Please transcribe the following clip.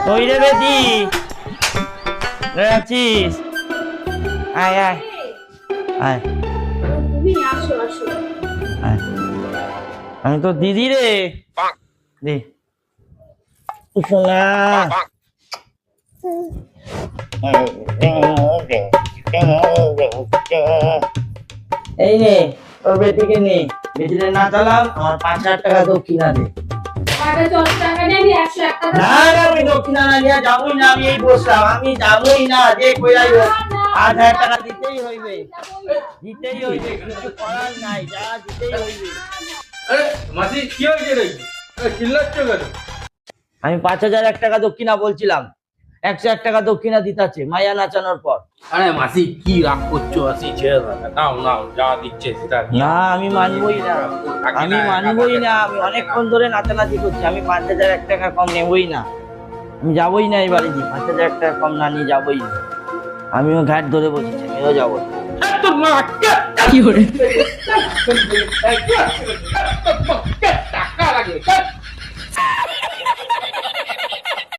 কই রে বেটি আছিস? আয় আয় আয় তুমি আসো আসো। আয়। আমি তো দিদি রে দি সোনা এই নে তোর বেটিকে নে, বেটিরে না চালাম আমার 5,000 টাকা দক্ষিণা দে। আরে 10 টাকা নেই, আমি 101 টাকা। না না আমি দক্ষিণা না নিয়ে যাবোই না, আমি এই বসলাম, আমি যাবোই না, যে কই যাইব 8,000 টাকা দিতেই হইবে, দিতেই হইবে, কিছু করার নাই, যা দিতেই হইবে। আরে মাসি কি হয়েছে রে? চিল্লাচ্ছ কেন? আমি 5,001 টাকা দক্ষিণা বলছিলাম, 101 টাকা দক্ষিণা দিতাছে মাইয়া নাচানোর পর। আরে মাসি কি রাগ করছো? মাসি ছেড়ে দাও, নাও নাও, যা দিচ্ছে সেটা না আমি মানবই না, আমি মানবই না, আমি অনেকক্ষণ ধরে নাচানাচি করছি, আমি 5,001 টাকা কম নেবই না, আমি যাবোই না এবারে, 5,001 টাকা কম না নিয়ে যাবোই না, আমিও ঘাট ধরে বসেছি, আমিও যাবো। তোর মা কি করে